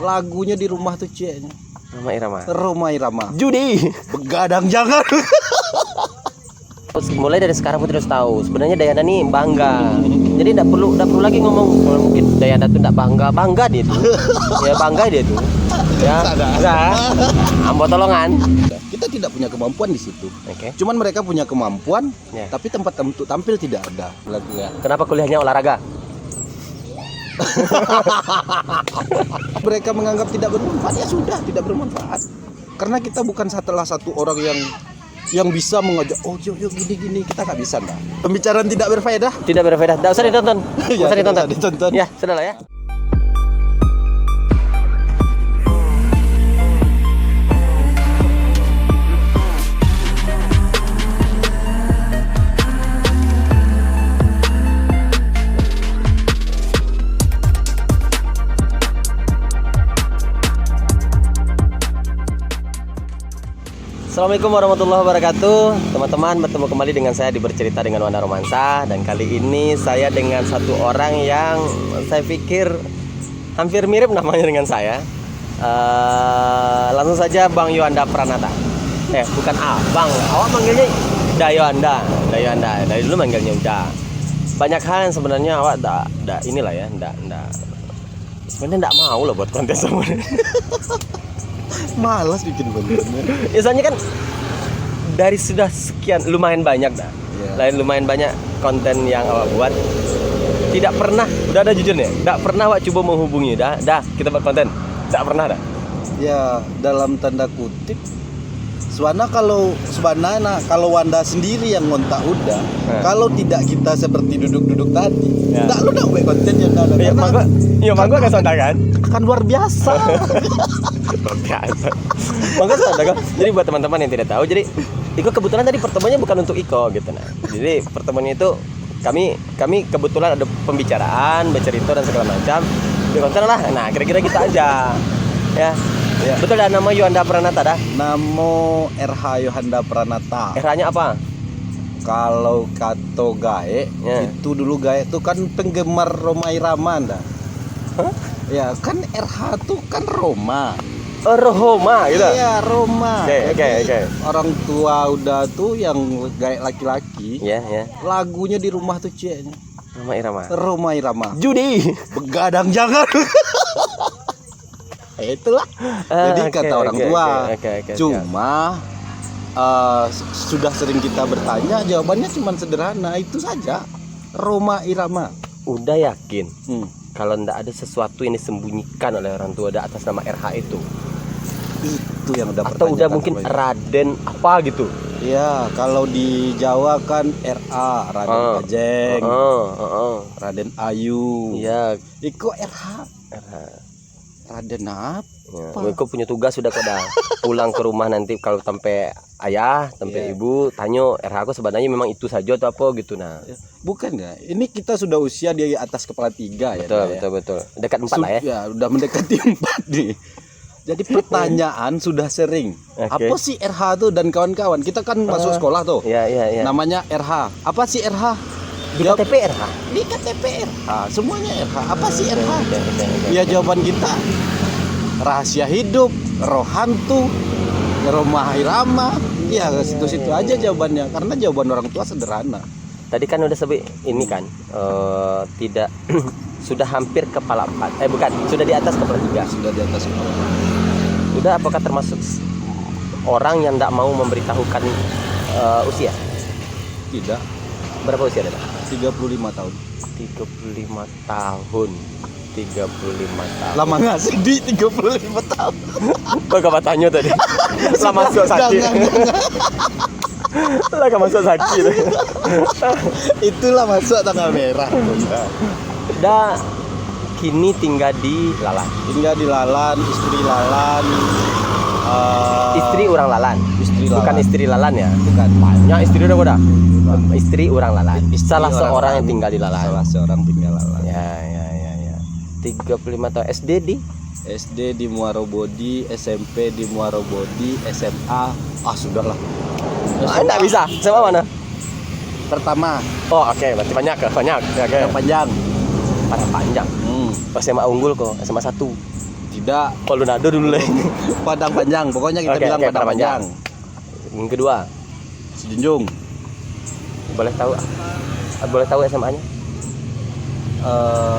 Lagunya di rumah tuh ceknya. Roma Irama. Judi. Begadang jangan. Mulai dari sekarang pun harus tahu sebenarnya Dayana nih bangga. Jadi tidak perlu lagi ngomong mungkin Dayana tuh tidak bangga dia tuh. Ya bangga dia tuh. Ya. Ambo tolongan. Kita tidak punya kemampuan di situ. Oke. Cuman mereka punya kemampuan, Ya. tapi tempat untuk tampil tidak ada. Kenapa kuliahnya olahraga? Mereka menganggap tidak bermanfaat, ya sudah tidak bermanfaat. Karena kita bukan salah satu orang yang bisa mengajak, oh yuk gini kita nggak bisa enggak. Pembicaraan tidak berfaedah. Tidak berfaedah. Tidak usah ditonton. Ya, Usah ditonton. ditonton. Ya, sudah lah ya. Assalamualaikum warahmatullahi wabarakatuh. Teman-teman, bertemu kembali dengan saya di Bercerita dengan Wanda Romansa. Dan kali ini saya dengan satu orang yang saya pikir hampir mirip namanya dengan saya. Langsung saja Bang Yuanda Pranata. Bukan Abang, awak manggilnya Dayanda. Dari dulu manggilnya udah. Banyak hal yang sebenarnya awak inilah ya, sebenarnya enggak mau lah buat konten sama. Malas bikin kontennya. Misalnya kan dari sudah sekian lumayan banyak dah. Yeah. Lumayan banyak konten yang awak buat. Tidak pernah, udah ada jujur nih, tidak pernah awak coba menghubungi dah kita buat konten. Tidak pernah dah. Ya, dalam tanda kutip sebenarnya kalau Wanda sendiri yang ngontak udah, kalau tidak kita seperti duduk-duduk tadi, enggak lu udah buat konten yang ada. Mangga enggak sontak kan? Kan luar biasa. Mangga sontak kan. Jadi buat teman-teman yang tidak tahu, jadi Iko kebetulan tadi pertemuannya bukan untuk Iko gitu nah. Jadi pertemuannya itu kami kebetulan ada pembicaraan, bercerita dan segala macam. Di konten lah. Nah, kira-kira kita aja. Ya. Betul dah nama Yuanda Pranata dah. Nama RH Yuanda Pranata. RH-nya apa? Kalau Kato Gae, itu dulu Gae itu kan penggemar Roma Irama dah. Ya kan RH tuh kan Roma. Roma gitu. Iya, Roma. Oke. Orang tua udah tuh yang Gae laki-laki. Ya. Lagunya di rumah tuh ceknya. Roma Irama. Judi. Begadang jangan. Itulah. Jadi kata orang tua. Cuma sudah sering kita bertanya, jawabannya cuma sederhana, itu saja. Roma Irama. Udah yakin kalau ndak ada sesuatu yang disembunyikan oleh orang tua ada atas nama RH itu yang udah atau udah mungkin Raden apa gitu. Ya, kalau di Jawa kan RA, Raden Ajeng, Raden Ayu. Iya. Iko RH. Raden apa? Iko punya tugas sudah pada pulang ke rumah nanti kalau sampai ayah, sampai ibu tanya RH aku sebenarnya memang itu saja atau apa gitu nah. Bukan ya. Ini kita sudah usia di atas kepala 3 ya. Betul. Dekat 4 lah ya. Ya, udah mendekati 4 nih. Jadi pertanyaan sudah sering. Apa sih RH tuh dan kawan-kawan? Kita kan masuk sekolah tuh. Iya. Namanya RH. Apa sih RH? Di KTP RH. Di KTP RH. Semuanya RH. Apa sih RH? Ya jawaban kita rahasia hidup, roh hantu, Roma Irama. Ya situ-situ aja jawabannya. Karena jawaban orang tua sederhana. Tadi kan udah sebut ini kan tidak sudah hampir kepala 4. Bukan, sudah di atas kepala 3. Sudah di atas kepala 3. Udah apakah termasuk orang yang tidak mau memberitahukan usia? Tidak. Berapa usia Dada? 35 tahun. 35 tahun. 35 tahun. Lama nggak sih di 35 tahun? Kok gak tanya tadi? Lama masuk sakit. Lah gak masuk sakit. Itulah masuk tanggal merah. Dah kini tinggal di Lalan. Istri Lalan. Istri orang Lalan. Bukan istri Lalan ya. Bukan. Banyak istri udah. Istri orang Lalan. Salah seorang yang tinggal di Lalan. Salah seorang tinggal Lalan. Ya. 35 tahun. SD di Muarobodi, SMP di Muarobodi, SMA sudahlah. Enggak bisa. SMA mana? Pertama. Oh, oke, berarti banyak. Yang panjang. Pada panjang. SMA unggul kok, SMA 1. Tidak. Polunado dulu lah. Padang Panjang. Pokoknya kita Oke, bilang oke, Padang Padang Panjang. Yang kedua, Sejunjung. boleh tahu SMA-nya?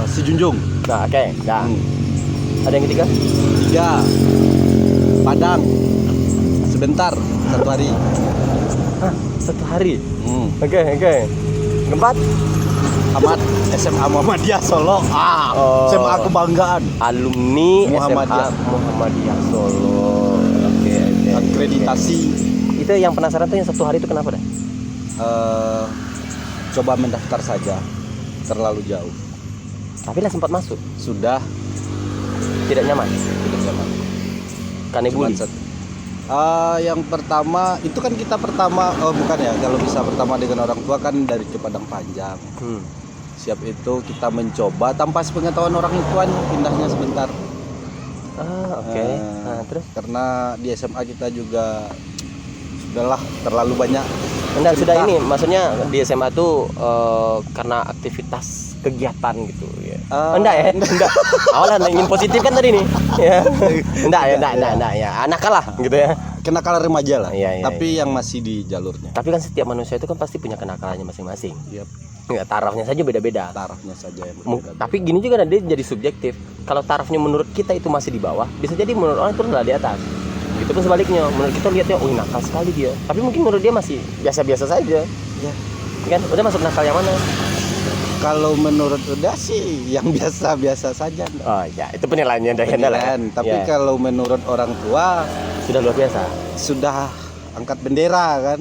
Sejunjung. Nah, oke. Nah. Ada yang ketiga? 3. Padang. Sebentar, 1 hari. Hah, 1 hari. Oke. Keempat, Ahmad SMA Muhammadiyah Solo. SMA kebanggaan. alumni Muhammadiyah. SMA Muhammadiyah Solo. Oke. Akreditasi. Itu yang penasaran tuh yang 1 hari itu kenapa dah? Coba mendaftar saja. Terlalu jauh. Tapi lah sempat masuk. Sudah Tidak nyaman. tidak nyaman. Kanebuli. Yang pertama itu kan kita bukan ya, kalau bisa pertama dengan orang tua kan dari ke Padang Panjang. Siap itu kita mencoba tanpa sepengetahuan orang tuan pindahnya sebentar. Oke. Nah, terus? Karena di SMA kita juga sudahlah terlalu banyak. Enggak, cerita. sudah ini maksudnya di SMA tuh karena aktivitas kegiatan gitu ya. Enggak ya, enggak. Awalnya ingin positif kan tadi nih. Ya. Enggak ya. Anak kalah gitu ya. Kenakalan remaja lah. Iya, Tapi yang masih di jalurnya. Tapi kan setiap manusia itu kan pasti punya kenakalannya masing-masing. Yep. Ya, tarafnya saja beda-beda. Tarafnya saja yang berbeda. Tapi gini juga dia jadi subjektif. Kalau tarafnya menurut kita itu masih di bawah, bisa jadi menurut orang itu adalah di atas. Gitu pun sebaliknya, menurut kita lihatnya, nakal sekali dia. Tapi mungkin menurut dia masih biasa-biasa saja. Ya. Kan udah masuk nakal yang mana? Kalau menurut udah sih yang biasa-biasa saja. Oh ya, itu penilaiannya dari Anda lah. Tapi Ya. kalau menurut orang tua Sudah luar biasa. sudah angkat bendera kan.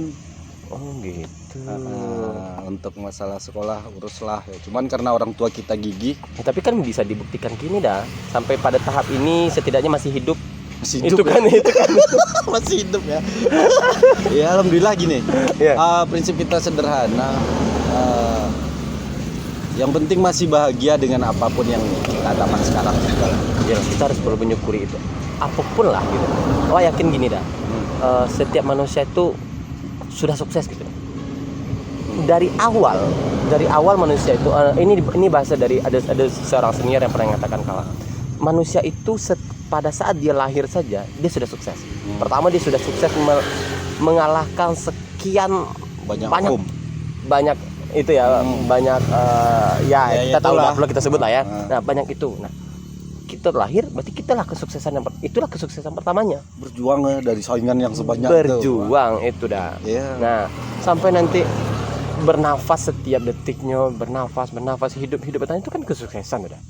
Oh gitu. Untuk masalah sekolah uruslah ya. Cuman karena orang tua kita gigih, Ya, tapi kan bisa dibuktikan gini dah. Sampai pada tahap ini setidaknya masih hidup. masih Itu hidup kan masih hidup ya. Ya alhamdulillah gini. Ya. Prinsip kita sederhana. Yang penting masih bahagia dengan apapun yang kita dapat sekarang juga. Ya, kita harus perlu menyukuri itu. Apapun lah gitu. Oh yakin gini dah. Setiap manusia itu sudah sukses gitu. Dari awal manusia itu ini bahasa dari ada seorang senior yang pernah mengatakan kalau manusia itu pada saat dia lahir saja dia sudah sukses. Pertama dia sudah sukses mengalahkan sekian banyak itu ya banyak kita tahu lah perlu kita sebut lah ya. Nah banyak itu. Nah kita lahir berarti itulah kesuksesan pertamanya. Berjuang dari saingan yang sebanyak Berjuang itu dah. Yeah. Nah sampai nanti bernafas setiap detiknya, bernafas hidup itu kan kesuksesan udah.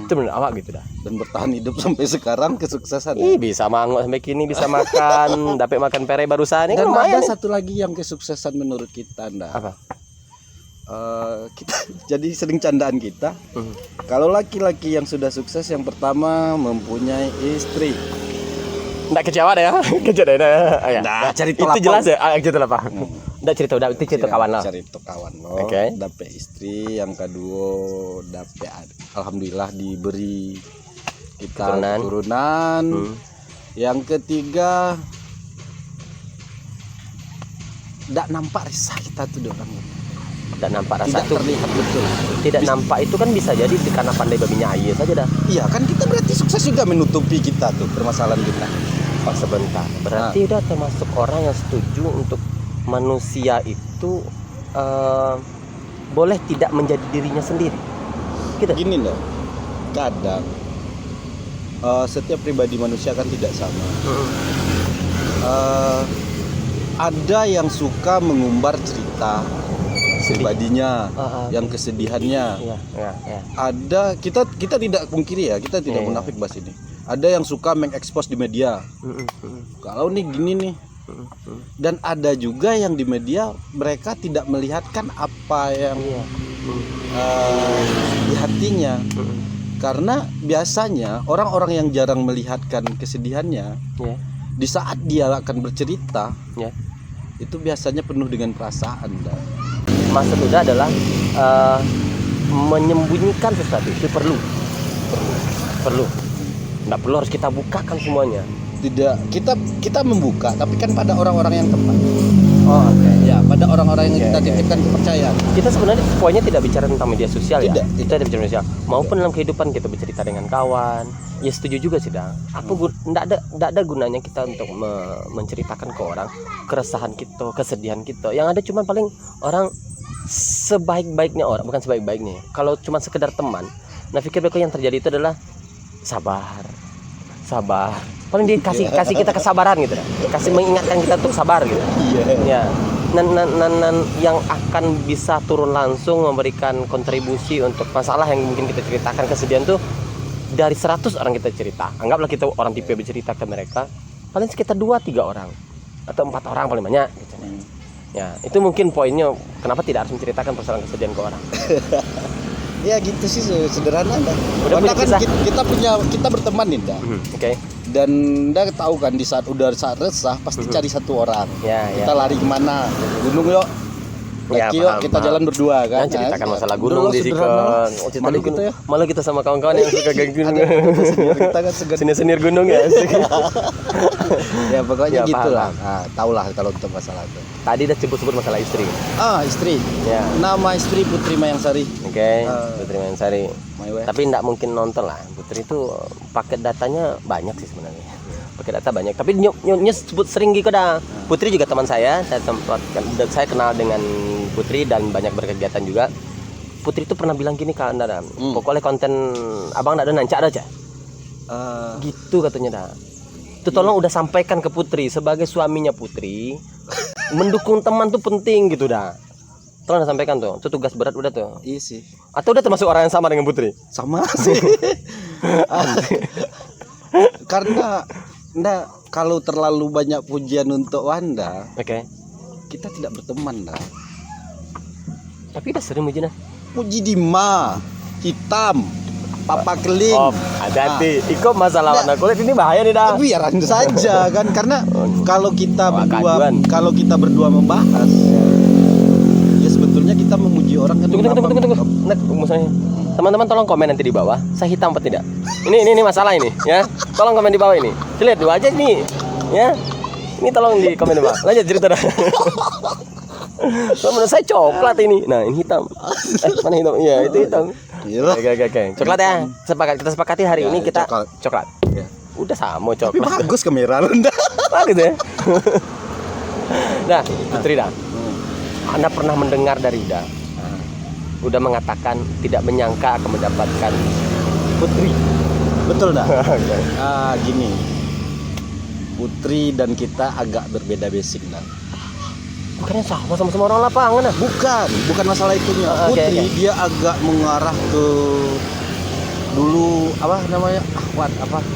Itu benar awak gitu dah. Dan bertahan hidup sampai sekarang kesuksesan. Bisa mangok sampai kini, bisa makan, dapat makan pere barusan ini kan Dan lumayan. ada satu lagi yang kesuksesan menurut kita, Apa? Kita jadi sering candaan kita. Kalau laki-laki yang sudah sukses yang pertama mempunyai istri. Nggak kecewa deh ya. Kecewa deh. Nah, cerita itu lapang. jelas ya. Cerita apa? Nggak cerita udah itu cerita kawan lah. Cerita kawan lo. Oke. Dapat istri, yang kedua dapat alhamdulillah diberi kita keturunan. Yang ketiga tidak nampak resah kita tuh orang. Tidak nampak rasa Tidak tuh. terlihat betul. Tidak nampak itu kan bisa jadi karena pandai babinya air saja dah. Iya kan kita berarti sukses juga menutupi kita tuh permasalahan kita. Oh sebentar. Berarti udah termasuk orang yang setuju untuk manusia itu boleh tidak menjadi dirinya sendiri. Gitu. Gini loh, kadang setiap pribadi manusia kan tidak sama. Ada yang suka mengumbar cerita pribadinya, yang kesedihannya. Iya. Ada kita tidak pungkiri ya, kita tidak munafik bahas ini. Ada yang suka mengekspos di media. Kalau nih gini nih. Dan ada juga yang di media mereka tidak melihatkan apa yang di hatinya. Karena biasanya orang-orang yang jarang melihatkan kesedihannya, di saat dia akan bercerita, itu biasanya penuh dengan perasaan. Maksud udah adalah menyembunyikan sesuatu itu perlu. Nggak perlu harus kita bukakan semuanya. Tidak, kita membuka, tapi kan pada orang-orang yang tepat. Oh, oke. Ya, pada orang-orang yang kita Oke. titipkan kepercayaan. Kita sebenarnya poinnya tidak bicara tentang media sosial ya. Tidak. Kita tidak bicara media sosial. Maupun dalam kehidupan kita bercerita dengan kawan. Ya setuju juga sih, Dang. Enggak ada gunanya kita untuk menceritakan ke orang keresahan kita, kesedihan kita. Yang ada cuma paling orang sebaik-baiknya orang, bukan sebaik-baiknya. Kalau cuma sekedar teman, nah pikir yang terjadi itu adalah sabar. Paling dia kasih kita kesabaran gitu, kasih mengingatkan kita untuk sabar gitu. Iya. Ya. Yang akan bisa turun langsung memberikan kontribusi untuk masalah yang mungkin kita ceritakan, kesedihan tuh dari 100 orang kita cerita. Anggaplah kita orang tipe bercerita ke mereka, paling sekitar 2-3 orang atau 4 orang paling banyak gitu. Ya, itu mungkin poinnya kenapa tidak harus menceritakan persoalan kesedihan ke orang. Ya gitu sih sederhana dah. Udah Karena punya kan kisah? kita berteman nih dah. Oke. Dan dah tahu kan di saat resah pasti cari satu orang. Ya, Kita lari kemana? Gunung yuk. Ya, Lagi yuk paham, kita paham. jalan berdua kan. Kan ceritakan Nah, masalah udah gunung lah, di sederhana lah. Sikon. Cerita Malu di gunung. kita ya. Malah kita sama kawan-kawan yang suka geng gunung. Kita kan segan. Senior gunung ya. asik. Ya pokoknya Ya, gitulah. paham. Nah, tahulah kalau untuk masalah itu. Tadi udah sebut masalah istri. Istri. Ya. Nama istri Putri Mayangsari. Oke, Putri Mayangsari. My wife. Tapi enggak mungkin nonton lah. Putri itu paket datanya banyak sih sebenarnya. Paket data banyak. Tapi nyok sebut sering gitu dah. Putri juga teman saya saya kenal dengan Putri dan banyak berkegiatan juga. Putri itu pernah bilang gini kan, Anda, pokoknya konten abang enggak ada nancak aja. Gitu katanya dah. Itu tolong udah sampaikan ke Putri sebagai suaminya Putri. Mendukung teman tuh penting gitu dah. Tolong sampaikan tuh. Itu tugas berat udah tuh. Iya sih. Atau udah termasuk orang yang sama dengan Putri? Sama sih. Karena kalau terlalu banyak pujian untuk Wanda, Oke. kita tidak berteman dah. Tapi udah sering muji nah. Puji Dima, hitam, papa keling. Oh, hati-hati. Ikut masalah warna kulit ini bahaya nih dah. Biaran saja kan, karena kalau kita Kajuan. berdua membahas, ya sebetulnya kita memuji orang kan. Tunggu. Nah, misalnya teman-teman tolong komen nanti di bawah. Saya hitam apa tidak? Ini masalah ini, ya. Tolong komen di bawah ini. Lihat dua aja nih, ya. Ini tolong di komen di bawah. Lanjut cerita dah. So, menurut saya coklat ini. Nah, ini hitam. Mana hitam? Iya, itu hitam. Iyalah. Oke. Coklat ya. Kita sepakati hari Ya, ini kita coklat. Ya. Udah sama Tapi coklat. bagus kamera Anda. Bagus ya. Nah, Putri dah. Anda pernah mendengar dari Ida? Udah mengatakan tidak menyangka akan mendapatkan Putri. Betul dah. Oke. Gini. Putri dan kita agak berbeda basic dah. Bukannya sama-sama orang lapangan ah? Bukan masalah itunya. Oke, Putri oke. dia agak mengarah ke dulu apa namanya?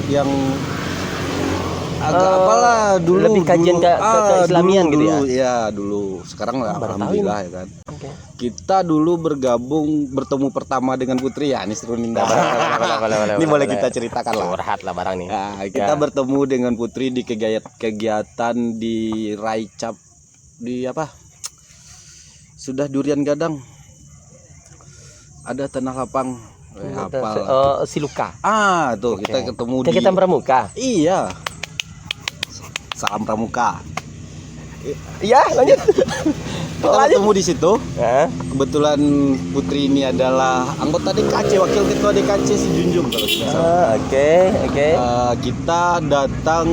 Yang agak apalah dulu lebih kajian ke Islamian gitu ya? Iya, dulu. Sekarang lah Baru tahu alhamdulillah ya kan. Oke. Kita dulu bertemu pertama dengan Putri ya, ini seru nih. Boleh, Ini boleh kita ceritakan lah. Curhat lah barang nih. Nah, kita bertemu dengan Putri di kegiatan di Raicap di apa? Sudah Durian Gadang. Ada tanah lapang. Siluka. Tuh kita ketemu di Kegiatan pramuka. Iya. Salam pramuka. Iya, lanjut. Kita ketemu di situ. Hah? Kebetulan Putri ini adalah anggota DKC, wakil ketua DKC si Junjung kalau tidak salah. Oke. Kita datang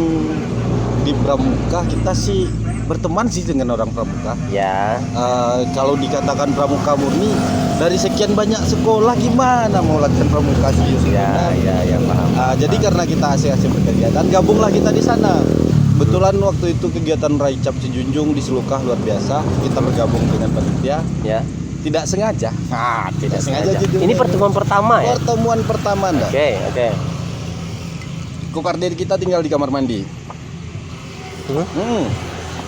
di pramuka, kita sih berteman sih dengan orang pramuka. Ya. Kalau dikatakan pramuka murni, dari sekian banyak sekolah gimana mau latihan pramuka sih? Ya, paham. Jadi karena kita asik-asik berkegiatan, gabunglah kita di sana. Kebetulan waktu itu kegiatan Raicap Sejunjung di Selukah luar biasa. Kita bergabung dengan panitia. Ya. Tidak sengaja. Tidak sengaja. Ini pertemuan pertama ya? Pertemuan pertama Anda. Oke. Kokardir kita tinggal di kamar mandi.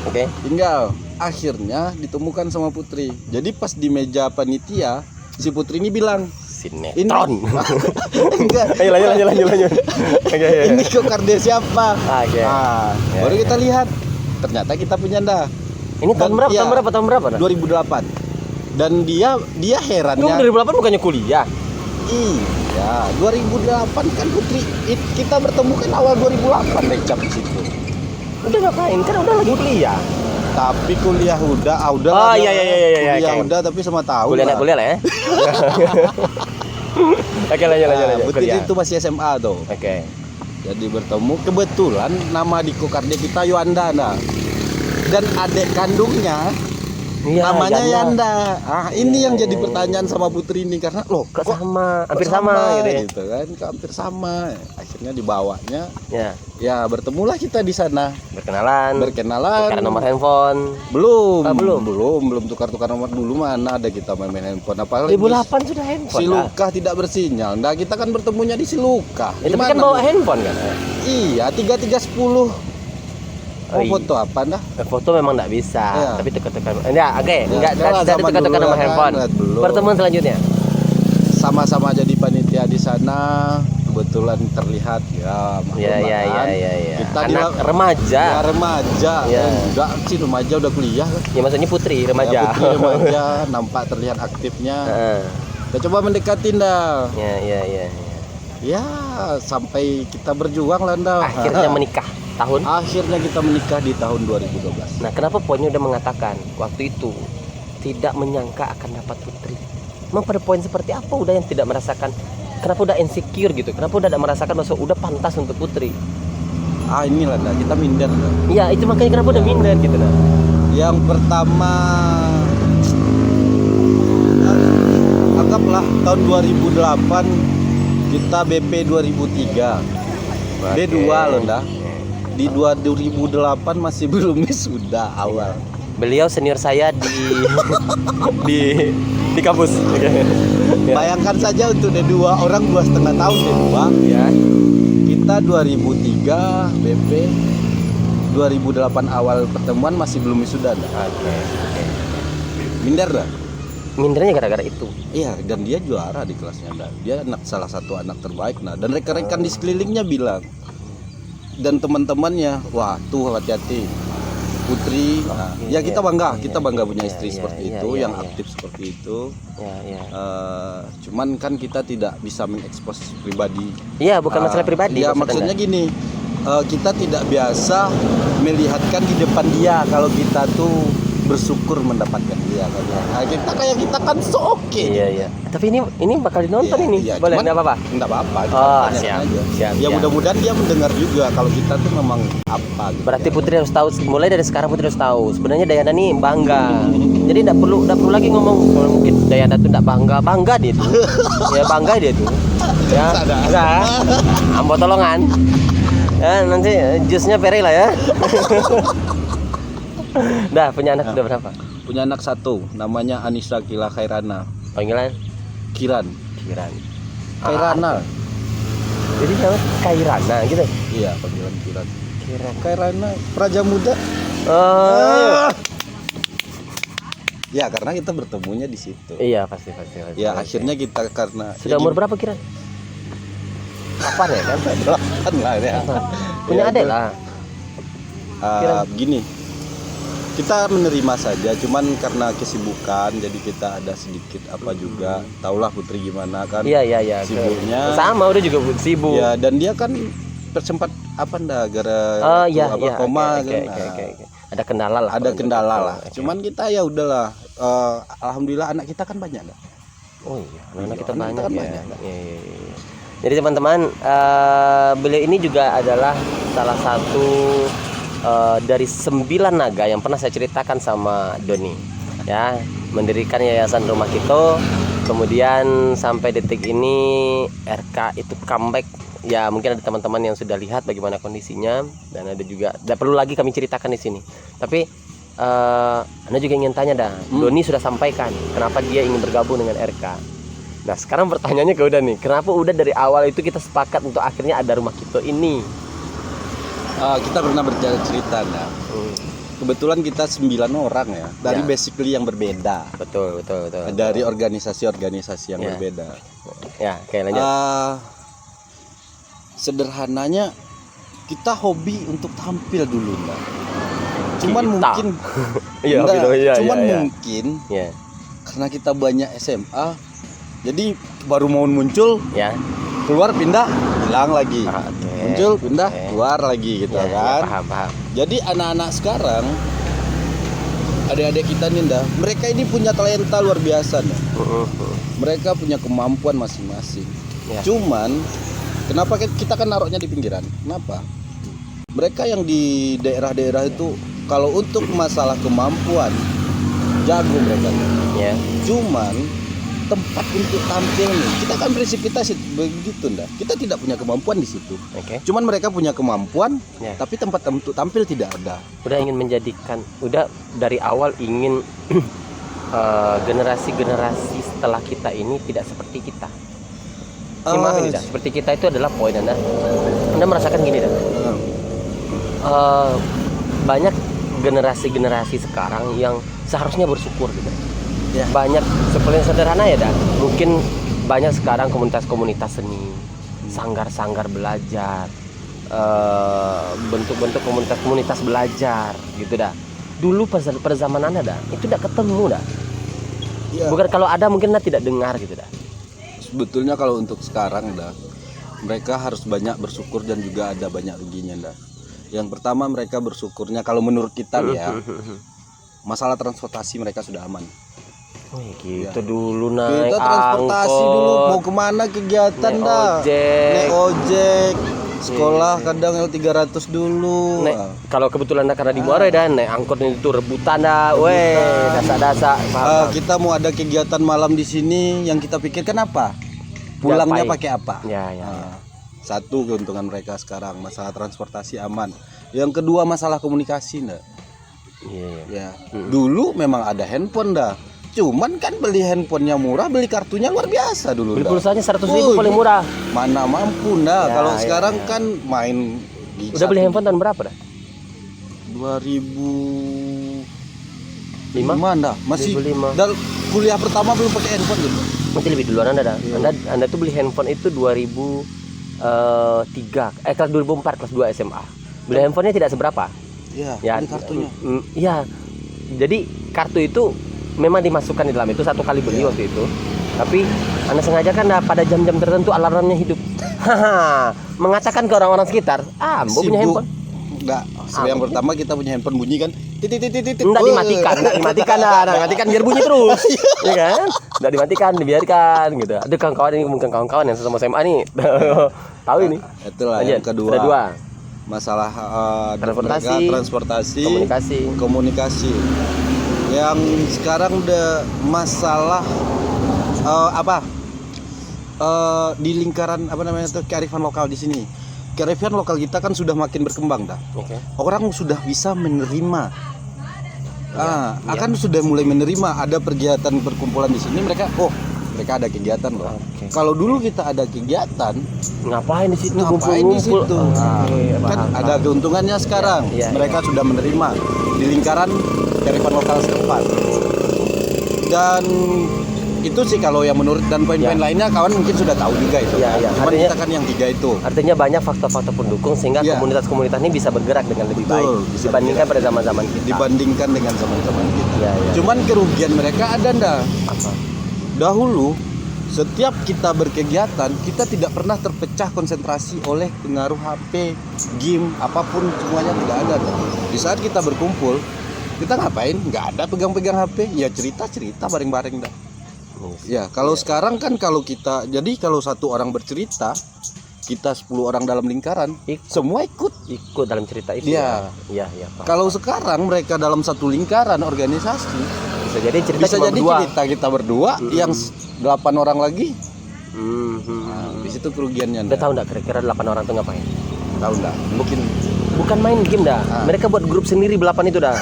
Oke. Tinggal. Akhirnya ditemukan sama Putri. Jadi pas di meja panitia, si Putri ini bilang, sinetron. Enggak. Ayo lanjut. Oke. Ini kokardir siapa? Oke. Baru kita lihat. Ternyata kita punya dah. Ini tahun berapa? 2008. Dan dia herannya. Kamu 2008 bukannya kuliah? Iya, 2008 kan Putri kita bertemu kan awal 2008 recap di situ. Udah ngapain? Kan udah lagi kuliah. Tapi kuliah udah, udah. Oh, iya. Kuliah Oke. udah tapi sama tahun. Kuliah lah. nak kuliah lah ya. Oke, lanjut. Putri Kuliah. itu masih SMA tuh. Oke. Jadi bertemu kebetulan nama di Kokardia kita Yuandana. Dan adik kandungnya Iya, namanya Yanda. Yanda. Ini yang jadi iya. pertanyaan sama Putri ini karena loh Kok sama, hampir sama gitu ya. gitu kan, kok hampir sama. Akhirnya dibawanya, Ya, ya bertemulah kita di sana, berkenalan. berkenalan. Tukar nomor handphone. Belum, Ah, belum tukar-tukar nomor dulu, mana ada kita main handphone apalagi 2008 sudah handphone. si Luka tidak bersinyal. Nah, kita kan bertemunya di si Luka. Itu kan bawa handphone kan? Iya, 3310. Oh, Oh, foto apa dah? Foto memang enggak bisa, Iya. tapi tukar-tukar. Enggak, oke, Ya, enggak sekarang dari zaman tukar-tukar dulu nomor kan, handphone. belum. Pertemuan selanjutnya. Sama-sama jadi panitia di sana. Kebetulan terlihat ya Iya. Kita Anak ya, remaja. remaja. Iya. Enggak sih remaja udah kuliah kan. Ya maksudnya putri Ya, remaja. putri remaja nampak terlihat aktifnya. Heeh. Kita coba mendekatin dah. Iya. Ya, sampai kita berjuang lah dah. Akhirnya menikah tahun. Akhirnya kita menikah di tahun 2012. Nah, kenapa poinnya udah mengatakan waktu itu tidak menyangka akan dapat putri? Memang pada poin seperti apa udah yang tidak merasakan? Kenapa udah insecure gitu? Kenapa udah tidak merasakan bahwa udah pantas untuk putri? Inilah dah, kita minder dah. Iya, itu makanya kenapa udah minder gitu nah. Yang pertama anggaplah tahun 2008 kita BP 2003. D2 loh dah. Di 2008 masih belum wisuda awal. Beliau senior saya di di kampus. Ya. Bayangkan saja untuk D2 orang 2,5 tahun D2. Ya. Kita 2003 BP 2008 awal pertemuan masih belum wisuda dah. Oke. Minder dah. Mindernya gara-gara itu. Iya, dan dia juara di kelasnya dah. Dia salah satu anak terbaik nah. Dan rekan-rekan di sekelilingnya bilang dan teman-temannya, wah tuh hati-hati Putri. Nah, ya kita bangga, kita bangga punya istri seperti itu, yang aktif seperti itu. Ya. Cuman kan kita tidak bisa mengekspos pribadi. Iya, bukan masalah pribadi. Ya maksudnya gini, kita tidak biasa melihatkan di depan dia kalau kita tuh bersyukur mendapatkan dia kan. Nah, kita kan so oke. Iya. Tapi ini bakal dinonton Iya, ini. iya, Boleh cuman enggak apa-apa? Enggak apa-apa. Oh, kita siap. aja. Siap. Ya mudah-mudahan dia mendengar juga kalau kita tuh memang apa gitu. Berarti ya. Putri harus tahu, mulai dari sekarang Putri harus tahu sebenarnya Dayana nih bangga. Jadi enggak perlu lagi ngomong kalau mungkin Dayana tuh enggak bangga dia tuh. Ya bangga dia tuh. Ya. Nah, ambo tolongan. Ya, nanti jusnya Peri lah ya. Dah punya anak udah berapa? Punya anak satu, namanya Anissa Kila Khairana. Panggilan Kiran. Khairana. Jadi siapa? Kairana gitu. Iya, panggilan Kiran. Khairana, Praja Muda. Oh. Ya, karena kita bertemunya di situ. Iya, pasti. Ya, akhirnya kita karena sudah umur berapa kira? Kapan ya kan? 8 lah ya. Punya Ya, adik lah. Gini, kita menerima saja, cuman karena kesibukan jadi kita ada sedikit apa juga. Taulah Putri gimana kan? Iya. Sibuknya. Sama udah juga sibuk. Ya, dan dia kan sempat apa ndak koma oke. Ada kendala lah. Ada kendala lah. Oke. Cuman kita ya udahlah. Alhamdulillah anak kita kan banyak dah. Oh iya, anak kita anak banyak kita kan ya. banyak. Iya. Jadi teman-teman, beliau ini juga adalah salah satu dari 9 naga yang pernah saya ceritakan sama Doni, ya, mendirikan Yayasan Rumah Kito. Kemudian sampai detik ini RK itu comeback. Ya mungkin ada teman-teman yang sudah lihat bagaimana kondisinya, dan ada juga tidak perlu lagi kami ceritakan di sini. Tapi Anda juga ingin tanya dah, Doni sudah sampaikan kenapa dia ingin bergabung dengan RK. Nah sekarang pertanyaannya ke Uda nih, kenapa Uda dari awal itu kita sepakat untuk akhirnya ada Rumah Kito ini? Kita pernah bercerita nah. Kebetulan kita 9 orang ya, dari Ya. basically yang berbeda. Betul. Dari organisasi-organisasi yang Ya. berbeda. Ya, oke lanjut. Sederhananya kita hobi untuk tampil dulu nah. Cuman Kita. mungkin Iya, enggak, iya, cuman iya. mungkin Ya. karena kita banyak SMA, Jadi baru mau muncul, Ya. keluar pindah, hilang lagi. Oke. Muncul, pindah, Oke. keluar lagi gitu Ya, kan. ya, paham. Jadi anak-anak sekarang, adik-adik kita nih dah, mereka ini punya talenta luar biasa nih. Mereka punya kemampuan masing-masing. Ya. Cuman kenapa kita kan naruhnya di pinggiran? Kenapa? Mereka yang di daerah-daerah itu kalau untuk masalah kemampuan jago mereka. Ya. Cuman tempat untuk tampil nih, kita kan prinsip kita sih begitu ndak. Kita tidak punya kemampuan di situ. Oke. Cuman mereka punya kemampuan, Ya. tapi tempat untuk tampil tidak ada. Udah ingin menjadikan, udah dari awal ingin generasi-generasi setelah kita ini tidak seperti kita. Ini maaf ini dah, seperti kita itu adalah poin Anda. Anda merasakan gini dah. Banyak generasi-generasi sekarang yang seharusnya bersyukur gitu. Ya. Banyak seperti yang sederhana ya dah. Mungkin banyak sekarang komunitas-komunitas seni, sanggar-sanggar belajar, bentuk-bentuk komunitas-komunitas belajar gitu dah. Dulu pada zaman Anda dah, itu udah ketemu dah. Ya. Bukan kalau ada mungkin Anda tidak dengar gitu dah. Sebetulnya kalau untuk sekarang dah, mereka harus banyak bersyukur dan juga ada banyak ruginya dah. Yang pertama mereka bersyukurnya kalau menurut kita nih ya, masalah transportasi mereka sudah aman. Gitu dulu naik Kita transportasi angkot, dulu mau kemana kegiatan naik dah. ojek. Naik ojek. Sekolah kadang L300 dulu. Kalau kebetulan dah karena di Muara dah naik angkot itu rebutan dah, weh, dasa-dasa. Kita mau ada kegiatan malam di sini yang kita pikirkan apa? Pulangnya Gapai. pakai apa? Ya. Satu keuntungan mereka sekarang masalah transportasi aman. Yang kedua masalah komunikasi dah. Iya. Ya. Dulu memang ada handphone dah. Cuman kan beli handphonenya murah, beli kartunya luar biasa dulu. Beli dah. pulsanya 100.000 paling murah. Mana mampu dah. Ya, Kalau ya, sekarang ya. kan main di Udah beli handphone tahun berapa dah? 2005 dah. Masih 2005. dan kuliah pertama belum pakai handphone gitu. Mungkin lebih duluan Anda dah. Iya. Anda tuh beli handphone itu 2003, kelas 2004 kelas 2 SMA. Beli handphonenya tidak seberapa. Iya, Ya, beli kartunya. Iya. Jadi kartu itu memang dimasukkan di dalam itu satu kali beli waktu itu. Tapi Anda sengaja kan pada jam-jam tertentu alarmnya hidup. Mengatakan ke orang-orang sekitar, Mbok punya handphone. Enggak. Yang pertama kita punya handphone bunyi kan. Titit. Enggak dimatikan biar bunyi terus. Iya kan? Enggak dimatikan, dibiarkan gitu. Ada kawan-kawan ini mungkin kawan-kawan yang sama SMA nih. Tahu ini. Itulah Lanjut. yang kedua. Ada dua. Masalah Transportasi, transportasi, komunikasi. Yang sekarang udah masalah di lingkaran apa namanya tuh kearifan lokal di sini. Kearifan lokal kita kan sudah makin berkembang dah. Oke. Orang sudah bisa menerima. Akan sudah mulai menerima ada kegiatan perkumpulan di sini mereka ada kegiatan loh. Oke. Kalau dulu kita ada kegiatan, Ngapain di situ? ngapain di situ? Oke, Kan paham, ada keuntungannya sekarang. Iya, Mereka sudah menerima di lingkaran kearifan lokal setempat. Dan itu sih kalau yang menurut dan poin-poin lainnya kawan mungkin sudah tahu juga itu. Iya, iya. Cuman Artinya- kita kan yang tiga itu. Artinya banyak faktor-faktor pendukung sehingga Iya. komunitas-komunitas ini bisa bergerak dengan lebih Betul, baik bisa dibandingkan pada zaman-zaman kita. Dibandingkan dengan zaman-zaman kita. Iya, iya. Cuman kerugian mereka ada ndak? Apa? Dahulu setiap kita berkegiatan kita tidak pernah terpecah konsentrasi oleh pengaruh HP, game, apapun semuanya tidak ada. Di saat kita berkumpul, kita ngapain? Nggak ada pegang-pegang HP, ya cerita-cerita bareng-bareng dah. Ya, kalau sekarang kan kalau satu orang bercerita, kita 10 orang dalam lingkaran, semua ikut. Ikut dalam cerita itu. Iya. Iya, paham. Kalau sekarang mereka dalam satu lingkaran organisasi, Bisa jadi cerita bisa cuma jadi berdua. cerita kita berdua, yang 8 orang lagi. Mhm. Di situ kerugiannya. Udah tahu enggak kira-kira 8 orang tuh ngapain? Tahu enggak? Mungkin Bukan main game dah. Mereka buat grup sendiri 8 itu dah.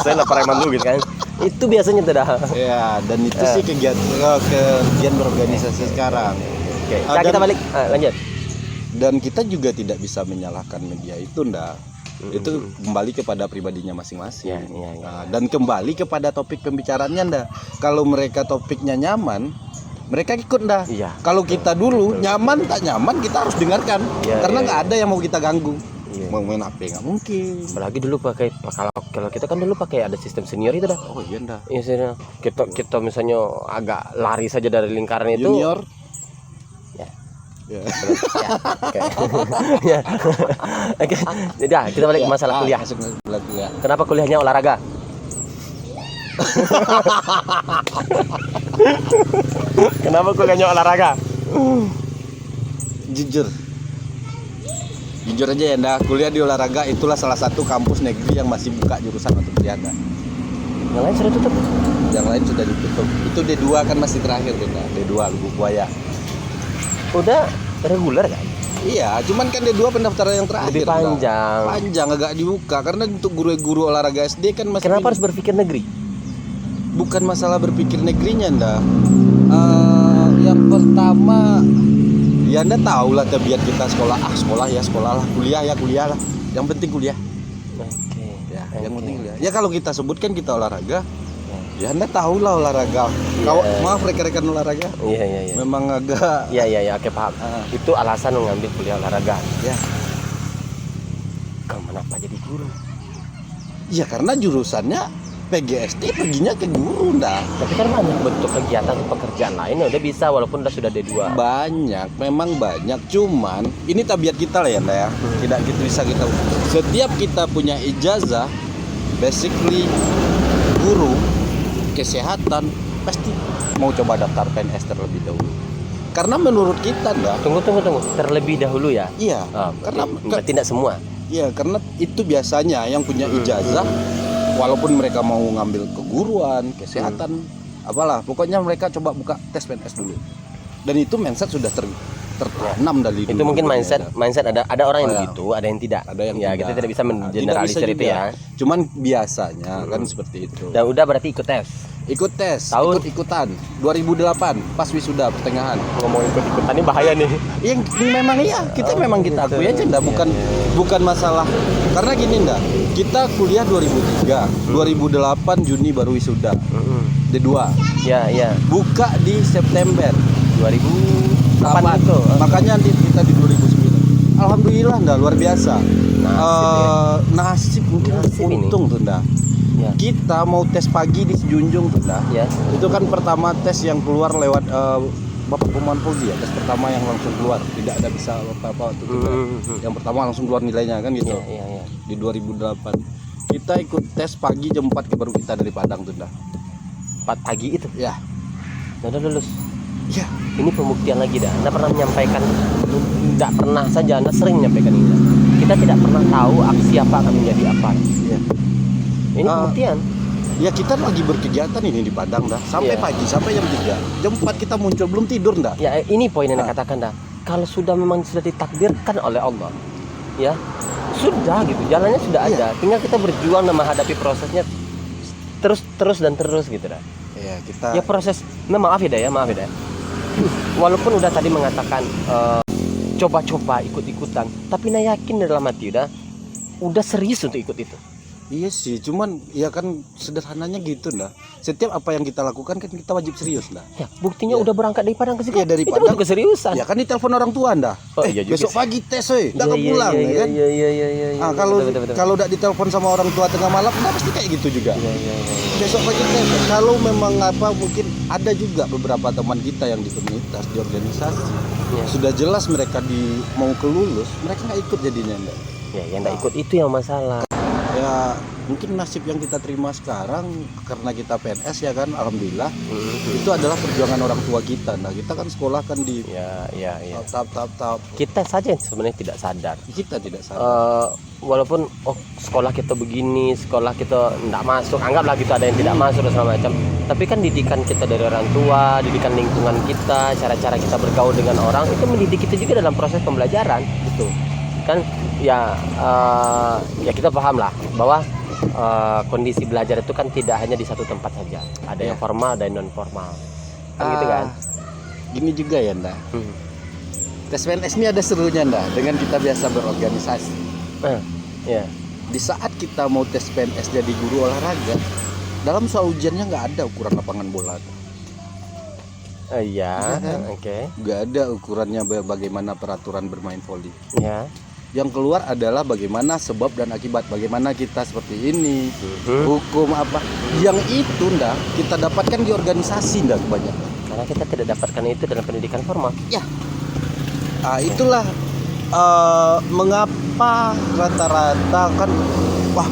Saya lapar emang dulu gitu kan. Itu biasanya tuh dah. ya, dan itu sih kegiatan berorganisasi sekarang. Oke. Nah, kita balik lanjut. Dan kita juga tidak bisa menyalahkan media itu ndak. Itu kembali kepada pribadinya masing-masing. Iya. Nah, dan kembali kepada topik pembicaraannya ndak. Kalau mereka topiknya nyaman, mereka ikut ndak. Iya. Kalau kita dulu nyaman tak nyaman kita harus dengarkan. Iya, Karena iya. nggak ada yang mau kita ganggu. Mau main HP nggak mungkin. Apalagi dulu pakai kalau kita kan dulu pakai ada sistem senior itu dah. Oh iya dah. Iya senior. Kita misalnya agak lari saja dari lingkaran itu. Junior. Ya. Ya. Ya. Oke. Ya. Oke. Jadi kita balik ke masalah kuliah. Masuk ke kuliah. Kenapa kuliahnya olahraga? Kenapa kuliahnya olahraga? Jujur aja ya, Nda, kuliah di olahraga itulah salah satu kampus negeri yang masih buka jurusan untuk olahraga. Yang lain sudah tutup. Yang lain sudah ditutup. Itu D2 kan masih terakhir, Nda. D2 Lubuk Buaya. Udah reguler kan? Iya, cuman kan D2 pendaftaran yang terakhir. Lebih panjang. Nda. Panjang agak dibuka karena untuk guru-guru olahraga SD kan masih. Kenapa harus berpikir negeri? Bukan masalah berpikir negerinya, Nda. Yang pertama, ya Anda tahu lah tabiat kita sekolah lah, kuliah lah. Yang penting kuliah. Oke. Ya, yang penting kuliah. Ya kalau kita sebutkan kita olahraga, ya Anda tahu lah olahraga. Kau maaf rekan-rekan olahraga. Iya. Memang agak. Iya, oke paham. Itu alasan mengambil kuliah olahraga. Ya. Kamu kenapa jadi guru? Ya karena jurusannya PGSD perginya ke guru, Nda. Tapi kan banyak bentuk kegiatan pekerjaan lain yang udah bisa walaupun udah sudah D2. Memang banyak. Cuman ini tabiat kita lah ya, Nda ya. Tidak gitu bisa kita. Setiap kita punya ijazah, basically guru, kesehatan pasti mau coba daftar PNS terlebih dahulu. Karena menurut kita, Nda. Tunggu. Terlebih dahulu ya? Iya. Karena tidak semua. Iya, karena itu biasanya yang punya ijazah. Walaupun mereka mau ngambil keguruan, kesehatan, apalah, pokoknya mereka coba buka tes PNS dulu. Dan itu mindset sudah tertanam dari dulu. Itu mungkin mindset ada orang yang begitu, ada yang tidak. Ada yang ya, tidak. kita tidak bisa mengeneralisir itu ya. Cuman biasanya kan seperti itu. Dan udah berarti ikut tes. Ikut tes, Tahun? ikut-ikutan 2008 pas wisuda pertengahan. Ngomong ikut-ikutan ini bahaya nih. Yang memang iya, kita akui aja Nda, bukan masalah. Karena gini Nda, kita kuliah 2003, 2008 Juni baru wisuda. D2. Ya. Buka di September 2008 itu. Makanya kita di 2009. Alhamdulillah Nda, luar biasa. Nasib mungkin untung tuh Nda. Ya. Kita mau tes pagi di Sejunjung tuh Nda. Ya. Itu kan pertama tes yang keluar lewat Bapak Pemuan Polri ya, tes pertama yang langsung keluar, tidak ada bisa apa-apa waktu itu. Yang pertama langsung keluar nilainya kan gitu. Iya. Di 2008. Kita ikut tes pagi jam 4 baru kita dari Padang tuh Nda. 4 pagi itu. Ya. Udah lulus. Ya. Ini pembuktian lagi dah. Anda pernah menyampaikan, tidak pernah saja, Anda sering menyampaikan ini. Kita tidak pernah tahu aksi apa akan menjadi apa. Ya. Ini pembuktian. Ya kita lagi berkegiatan ini di Padang dah. Sampai pagi, sampai jam 3. Jam 4 kita muncul, belum tidur Nda. Ya ini poin yang katakan dah. Kalau sudah memang sudah ditakdirkan oleh Allah, ya sudah gitu. Jalannya sudah ada. Tinggal kita berjuang dan menghadapi prosesnya terus gitu dah. Ya kita. Ya proses. Maaf ya. Walaupun udah tadi mengatakan coba-coba ikut-ikutan, tapi Nah yakin dalam hati udah serius untuk ikut itu. Iya sih, cuman ya kan sederhananya gitu Nda. Setiap apa yang kita lakukan kan kita wajib serius Nda. Ya, buktinya udah berangkat dari Padang ke sini. Ya dari itu Padang bentuk keseriusan. Ya kan ditelepon orang tua Nda. Oh, iya juga besok sih. pagi tes enggak pulang ya kan. Iya. Kalau udah ditelepon sama orang tua tengah malam Nda pasti kayak gitu juga. Iya. Besok pagi tes. Kalau memang mungkin ada juga beberapa teman kita yang di komunitas, di organisasi. Ya. Sudah jelas mereka mau kelulus, mereka nggak ikut jadinya Nda. Ya, yang nggak ikut itu yang masalah. Ya mungkin nasib yang kita terima sekarang karena kita PNS ya kan, alhamdulillah. Itu adalah perjuangan orang tua kita. Nah kita kan sekolah kan di ya. tahap. Kita saja yang sebenarnya tidak sadar. Kita tidak sadar. Walaupun sekolah kita begini, sekolah kita tidak masuk, anggaplah gitu ada yang tidak masuk dan segala macam. Tapi kan didikan kita dari orang tua, didikan lingkungan kita, cara-cara kita bergaul dengan orang itu mendidik kita juga dalam proses pembelajaran. Gitu. Kan ya kita paham lah bahwa kondisi belajar itu kan tidak hanya di satu tempat saja, ada yang formal, ada yang non formal kan gitu kan. Gini juga ya Nda, tes PNS ini ada serunya Nda dengan kita biasa berorganisasi. Ya. Di saat kita mau tes PNS jadi guru olahraga, dalam soal ujiannya nggak ada ukuran lapangan bola. Iya, kan? oke. Nggak ada ukurannya bagaimana peraturan bermain voli. Ya. Yang keluar adalah bagaimana sebab dan akibat, bagaimana kita seperti ini, hukum apa. Yang itu ndak kita dapatkan di organisasi ndak kebanyakan. Karena kita tidak dapatkan itu dalam pendidikan formal. Ya. Nah, itulah mengapa rata-rata kan wah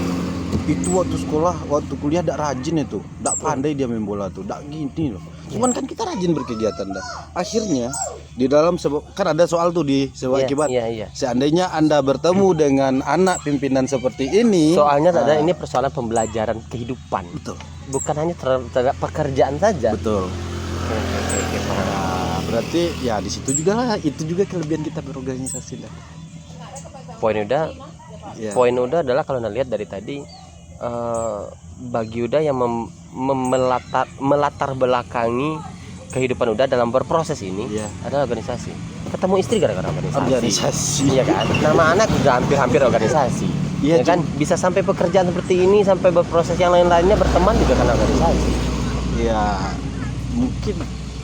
itu waktu sekolah, waktu kuliah dak rajin itu, dak pandai dia main bola tuh, dak gini loh. Cuman kan kita rajin berkegiatan dah. Akhirnya di dalam kan ada soal tuh di sebab akibat. Iya. Seandainya Anda bertemu dengan anak pimpinan seperti ini, soalnya ada ini persoalan pembelajaran kehidupan. Betul. Bukan hanya terhadap pekerjaan saja. Betul. Oke, paham. Nah, berarti ya di situ juga lah, itu juga kelebihan kita berorganisasi dah. Poin Ya. Uda adalah kalau Anda lihat dari tadi bagi Uda yang melatar belakangi kehidupan Uda dalam berproses ini adalah organisasi. Ketemu istri gara-gara organisasi. Iya kan? Nama anak juga hampir organisasi. Iya kan? Bisa sampai pekerjaan seperti ini, sampai berproses yang lain-lainnya, berteman juga karena organisasi. Ya mungkin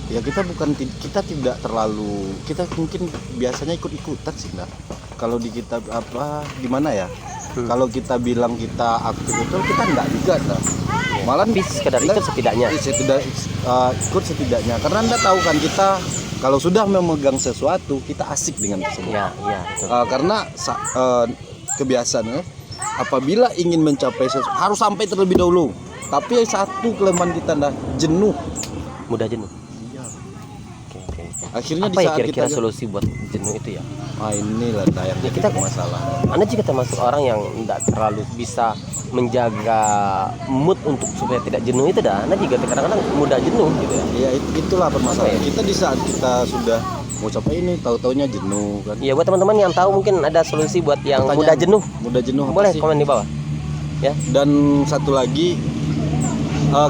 ya kita tidak terlalu, kita mungkin biasanya ikut-ikutan sih nah. Kalau di kita gimana ya? Kalau kita bilang kita aktif itu kita enggak juga nah. Malah sekedar ikut setidaknya. Ikut setidaknya. Karena Anda tahu kan kita kalau sudah memegang sesuatu kita asik dengan tersebut. Iya, betul. Karena kebiasaan apabila ingin mencapai sesuatu harus sampai terlebih dahulu. Tapi satu kelemahan kita jenuh. Mudah jenuh. Iya. Oke. Akhirnya apa di ya saat kira-kira kita solusi buat jenuh itu ya? Inilah yang kita masalah. Anda juga termasuk orang yang tidak terlalu bisa menjaga mood untuk supaya tidak jenuh itu dah. Anda juga kadang-kadang mudah jenuh gitu ya. Iya, itulah permasalahan. Kita di saat kita sudah mau capai ini tahu-taunya jenuh kan. Iya, buat teman-teman yang tahu mungkin ada solusi buat yang mudah jenuh. Mudah jenuh boleh komen di bawah. Ya. Dan satu lagi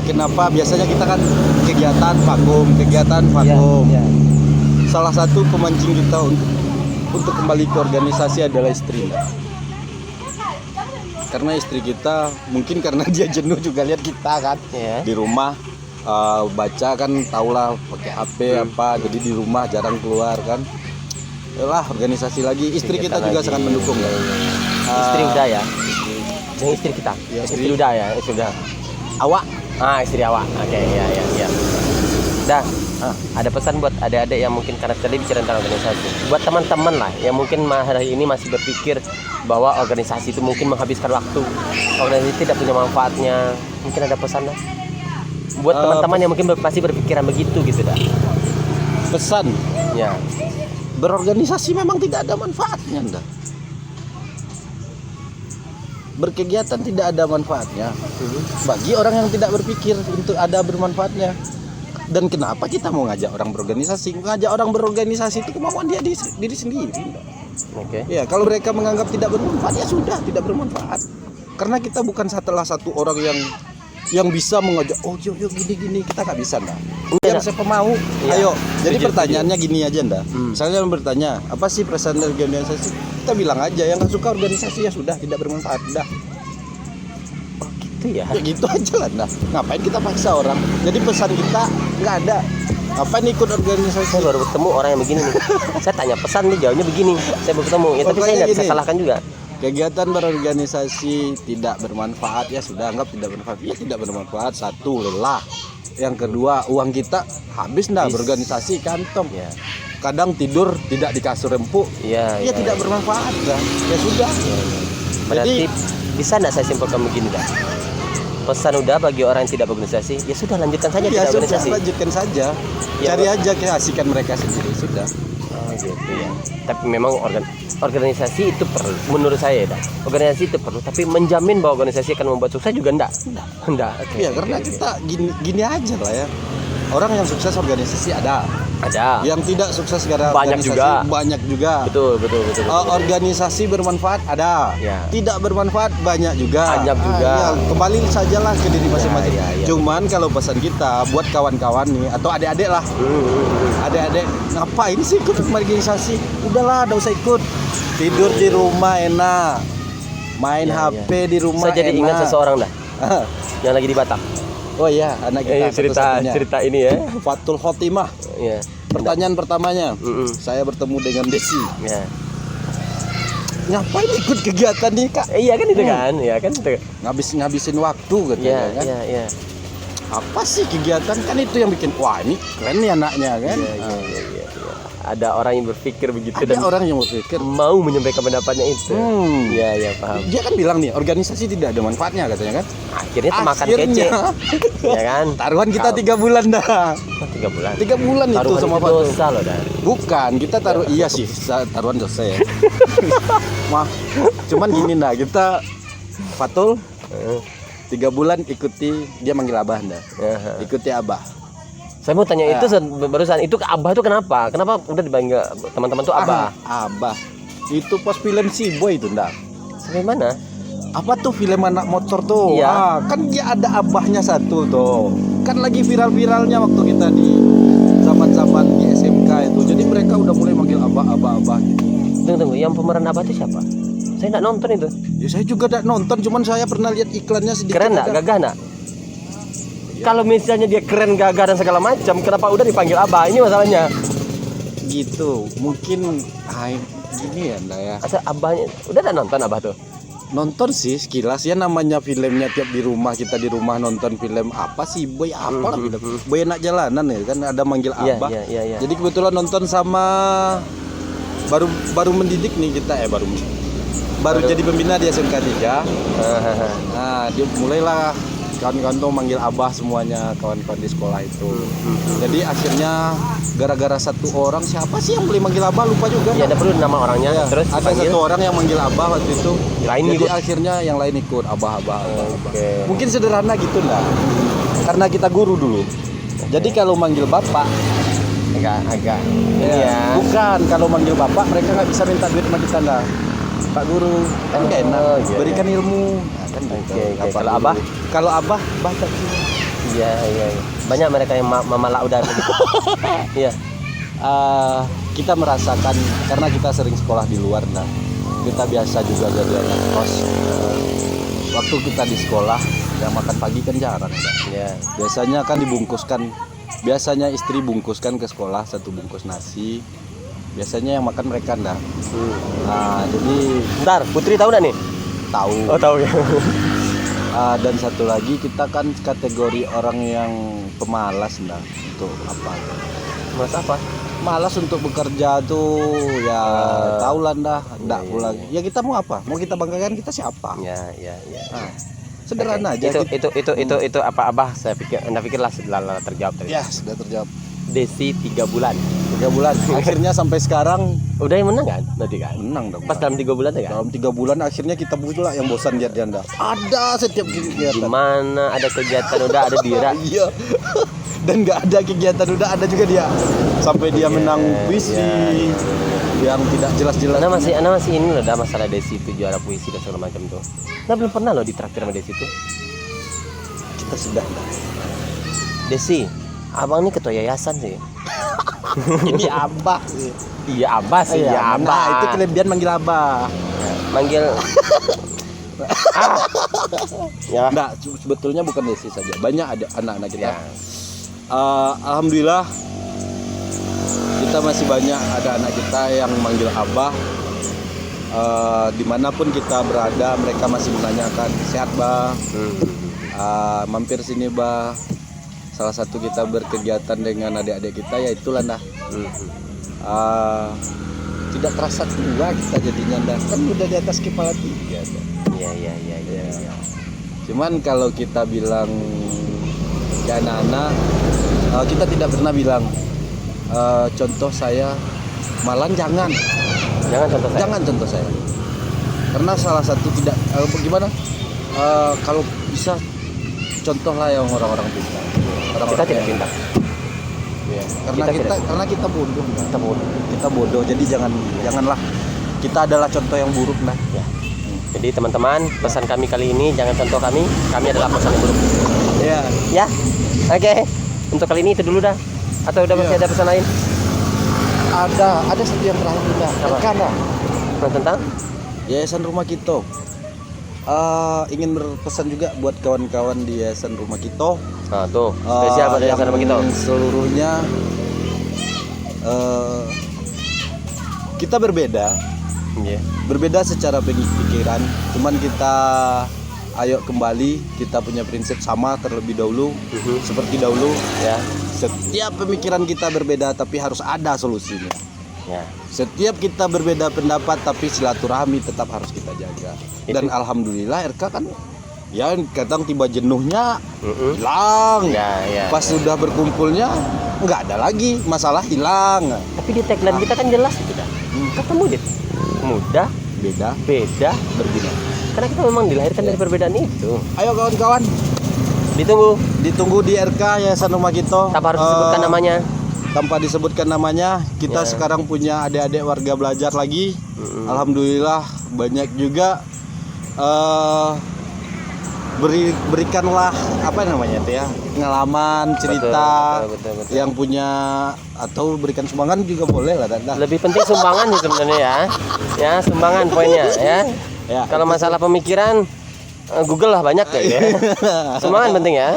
kenapa biasanya kita kan kegiatan vakum. Ya. Salah satu pemancing kita untuk kembali ke organisasi adalah istri. Karena istri kita mungkin karena dia jenuh juga lihat kita kan di rumah baca kan tahulah pakai HP apa, jadi di rumah jarang keluar kan. Yalah organisasi lagi. Istri kita juga sangat mendukung ya. Istri udah ya. Istri kita. Ya, istri udah ya, istri udah. Awak. Istri awak. Oke, ya. Dah. Ada pesan buat adik-adik yang mungkin karena tadi bicara tentang organisasi. Buat teman-teman lah yang mungkin hari ini masih berpikir bahwa organisasi itu mungkin menghabiskan waktu, organisasi tidak punya manfaatnya. Mungkin ada pesan dah. Buat teman-teman yang mungkin masih berpikiran begitu gitu dah. Pesan. Ya. Berorganisasi memang tidak ada manfaatnya, dah. Berkegiatan tidak ada manfaatnya. Bagi orang yang tidak berpikir untuk ada bermanfaatnya. Dan kenapa kita mau ngajak orang berorganisasi? Ngajak orang berorganisasi itu kemauan dia diri sendiri. Oke. Ya, kalau mereka menganggap tidak bermanfaat ya sudah tidak bermanfaat. Karena kita bukan satu orang yang bisa mengajak yuk gini kita nggak bisa ndak. Yang siapa mau, ayo. Jadi pertanyaannya gini aja ndak. Misalnya bertanya, apa sih pesan dari organisasi? Kita bilang aja yang nggak suka organisasi ya sudah tidak bermanfaat dah. Ya gitu aja lah. Nah, ngapain kita paksa orang? Jadi pesan kita nggak ada. Ngapain ikut organisasi? Saya baru ketemu orang yang begini nih. Saya tanya pesan nih, jawabnya begini. Saya baru ketemu. Ya, tapi saya nggak bisa salahkan juga. Kegiatan berorganisasi tidak bermanfaat ya sudah, anggap tidak bermanfaat. Ya tidak bermanfaat. Satu, lelah. Yang kedua, uang kita habis ndak berorganisasi kantong. Ya. Kadang tidur tidak di kasur empuk. Ya tidak bermanfaat dah. Ya sudah. Berarti bisa nggak saya simpulkan begini dah? Pesan udah bagi orang yang tidak berorganisasi, ya sudah lanjutkan saja tidak organisasi. Lanjutkan saja. Cari aja keasikan mereka sendiri sudah. Gitu ya. Tapi memang organisasi itu perlu, menurut saya ya. Organisasi itu perlu, tapi menjamin bahwa organisasi akan membuat sukses juga enggak. Okay, ya karena kita gini aja lah ya. Orang yang sukses organisasi ada. Yang tidak sukses gara banyak juga. Betul. Organisasi bermanfaat ada. Ya. Tidak bermanfaat banyak juga. Ya, kembali sajalah ke diri masing-masing. Cuman kalau pesan kita buat kawan-kawan nih atau adik-adik lah. Adik-adik, ngapain sih ikut organisasi? Udahlah, enggak usah ikut. Tidur di rumah enak. Main HP di rumah Saya jadi enak. Ingat seseorang dah. Yang lagi di Batam. Oh iya, anak kita cerita ini ya. Fatul Khotimah. Ya. Pertanyaan pertamanya, saya bertemu dengan Desi. Ya. ngapain ikut kegiatan nih kak? Iya kan itu kan, ya kan itu. Ngabisin waktu gitu Iya, kan. iya, iya. Apa sih kegiatan kan itu yang bikin wah ini keren nih anaknya kan. Iya, iya, iya, iya. Ada orang yang berpikir begitu Ada dan orang yang berpikir mau menyampaikan pendapatnya itu. Iya, iya, paham. dia kan bilang nih organisasi tidak ada manfaatnya katanya kan. Akhirnya makan kece. Ya kan? Taruhan kita 3 bulan dah. 3 bulan. 3 bulan itu Taruhan sama itu Fatul. dosa loh, Dan. Bukan, kita taruh iya sih taruhan dosa ya. Mah, cuman gini nah, kita Fatul 3 bulan ikuti dia manggil abah dah. Ikuti abah. Saya mau tanya itu barusan itu ke abah tuh kenapa? Kenapa udah dipanggil teman-teman tuh abah? Abah. Itu pas film si Boy itu ndak. Sampai mana? Apa tuh film anak motor tuh? Iya. Kan dia ada abahnya satu tuh. Kan lagi viral-viralnya waktu kita di zaman-zaman di SMK itu. Jadi mereka udah mulai manggil abah gitu. Tunggu, yang pemeran abah itu siapa? Saya nggak nonton itu. Ya saya juga tidak nonton, cuman saya pernah lihat iklannya sedikit. Keren nggak? aja. Gagah nggak? Kalau misalnya dia keren, gagah dan segala macam, kenapa udah dipanggil abah? Ini masalahnya. Gitu. Mungkin gini ya, Nda ya. Asal abahnya udah nonton abah tuh. Nonton sih sekilas ya, namanya filmnya tiap di rumah kita di rumah nonton film apa sih Boy apa lah film Boy anak jalanan ya kan ada manggil Iya, abah. iya, iya, iya. Jadi kebetulan nonton sama baru mendidik nih kita baru jadi pembina di SMK 3. Nah, dia mulailah kawan-kawan tuh manggil abah semuanya kawan-kawan di sekolah itu. Jadi akhirnya gara-gara satu orang siapa sih yang boleh manggil abah lupa juga. Ya ada perlu nama orangnya. Ya, Terus ada dipanggil. satu orang yang manggil abah waktu itu. Lain Jadi ikut. akhirnya yang lain ikut abah. Oke. Mungkin sederhana gitu enggak? Karena kita guru dulu. Jadi kalau manggil bapak Agak. ya. Bukan kalau manggil bapak mereka nggak bisa minta duit sama kita enggak. Pak guru kan nggak enak. Iya, Berikan ilmu. Nah, kan gitu. Oke. Bapak Kalau guru. abah? Kalau abah baca sini. Iya. Banyak mereka yang memalak udah begitu. Iya. Kita merasakan karena kita sering sekolah di luar nah. Kita biasa juga jadi anak kos. Waktu kita di sekolah yang makan pagi kan jarang enggak? Iya. Biasanya kan biasanya istri bungkuskan ke sekolah 1 bungkus nasi. Biasanya yang makan mereka enggak. Nah, jadi Bentar, Putri tahu nggak nih? tahu. Oh tahu ya. Dan satu lagi kita kan kategori orang yang pemalas enggak untuk apa? Mas apa? Malas untuk bekerja tuh ya tahu lah enggak pulang. Ya kita mau apa? Mau kita banggakan kita siapa? Ya. Nah, sederhana aja. Itu apa abah? Anda pikirlah setelah terjawab tadi. Ya, sudah terjawab. Desi 3 bulan. 3 bulan. Akhirnya sampai sekarang Udah yang menang kan? Berarti kan? menang dong. Pas dalam 3 bulan ya kan? Dalam 3 bulan akhirnya kita pula yang bosan lihat janda. Ada setiap Di kegiatan. mana ada kegiatan udah ada Dira. Iya. Dan nggak ada kegiatan udah ada juga dia. Sampai dia menang puisi yang tidak jelas-jelas. Ana masih ini loh, ada masalah Desi itu juara puisi dan segala macam tuh. Nah belum pernah loh ditraktir sama Desi tuh. Kita sudah. Desi, abang nih ketua yayasan sih. Ini abah. Iya abah sih, ya abah. Nah, itu kelebihan manggil abah. Manggil. Ya. Enggak, sebetulnya bukan Desi saja. Banyak ada anak-anak kita. Ya. Alhamdulillah kita masih banyak ada anak kita yang manggil abah. Dimanapun kita berada mereka masih menanyakan sehat bah, mampir sini bah. Salah satu kita berkegiatan dengan adik-adik kita ya itulah dah. Tidak terasa tua kita jadinya dah, kan udah di atas kepala 3 dah. Iya. Cuman kalau kita bilang ke anak-anak, kita tidak pernah bilang contoh saya, malah jangan contoh saya, karena salah satu tidak gimana kalau bisa contohlah yang orang-orang pintar. Kita tidak pintar. Ya, karena kita bodoh, kita bodoh. Jadi janganlah kita adalah contoh yang buruk nah. Ya. Jadi teman-teman, pesan kami kali ini jangan contoh kami adalah pesan yang buruk. Ya. Ya. Oke. Untuk kali ini itu dulu dah. Atau udah masih ada pesan lain? Ada satu yang terakhir juga. Karena Tentang Yayasan Rumah Kito. Ingin berpesan juga buat kawan-kawan di Yayasan Rumah Kito. nah tuh, spesial pada Yayasan Rumah Kito. Seluruhnya kita berbeda, Iya. Berbeda secara pikiran, cuman kita ayo kembali kita punya prinsip sama terlebih dahulu. Seperti dahulu Ya. setiap pemikiran kita berbeda tapi harus ada solusinya. Ya. Setiap kita berbeda pendapat tapi silaturahmi tetap harus kita jaga. Dan alhamdulillah RK kan ya kadang tiba jenuhnya hilang. Ya. Pas sudah berkumpulnya nggak ada lagi masalah, hilang. Tapi di tagline kita kan jelas kita. Ketemu deh. Muda, Beda beda, berbeda. karena kita memang dilahirkan dari perbedaan itu. Ayo kawan-kawan, Ditunggu ditunggu di RK Yayasan Rumah Kita. tanpa harus disebutkan namanya. Tanpa disebutkan namanya, kita Ya. sekarang punya adik-adik warga belajar lagi. Alhamdulillah banyak juga. Berikanlah apa namanya itu ya, pengalaman, cerita Betul. yang punya, atau berikan sumbangan juga boleh lah. Lebih penting sumbangan sih sebenarnya ya. Ya, sumbangan poinnya ya. Ya, Kalau masalah pemikiran Google lah banyak kayak ya. Sumbangan penting ya.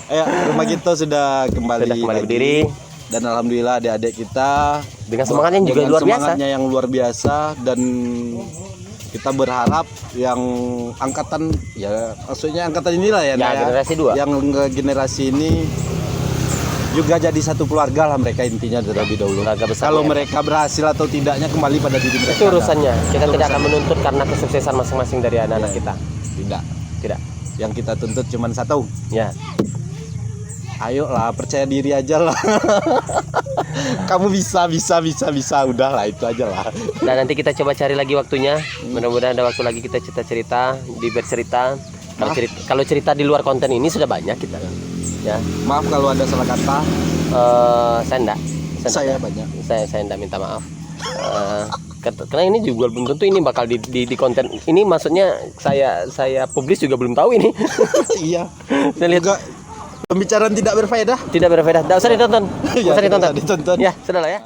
Ayo, Rumah Kita sudah kembali lagi. berdiri. Dan alhamdulillah adik-adik kita Dengan semangatnya juga dengan luar biasa. semangatnya yang luar biasa, dan kita berharap yang angkatan, ya maksudnya angkatan inilah ya, Ya, Nak, generasi 2. yang generasi ini juga jadi satu keluarga lah mereka, intinya terlebih dahulu. Keluarga besar Kalau ya. mereka berhasil atau tidaknya kembali pada diri mereka. Itu urusannya. Kita Itu tidak akan urusannya. menuntut karena kesuksesan masing-masing dari anak-anak kita. Tidak. Tidak. Yang kita tuntut cuma satu. Ya. Ayolah, percaya diri aja lah. Kamu bisa, udahlah itu aja lah. Dan nanti kita coba cari lagi waktunya. Mudah-mudahan ada waktu lagi kita cerita, bercerita. Kalau cerita di luar konten ini sudah banyak kita. Ya. Maaf kalau ada salah kata. Saya enggak. Saya banyak. Saya enggak minta maaf. Karena ini juga belum tentu ini bakal di konten ini, maksudnya saya publish juga belum tahu ini. Iya. Saya lihat Juga pembicaraan tidak berfaedah. tidak berfaedah. Enggak usah ditonton. Ya, Usah ditonton. tidak usah ditonton. Ya, sudah lah ya.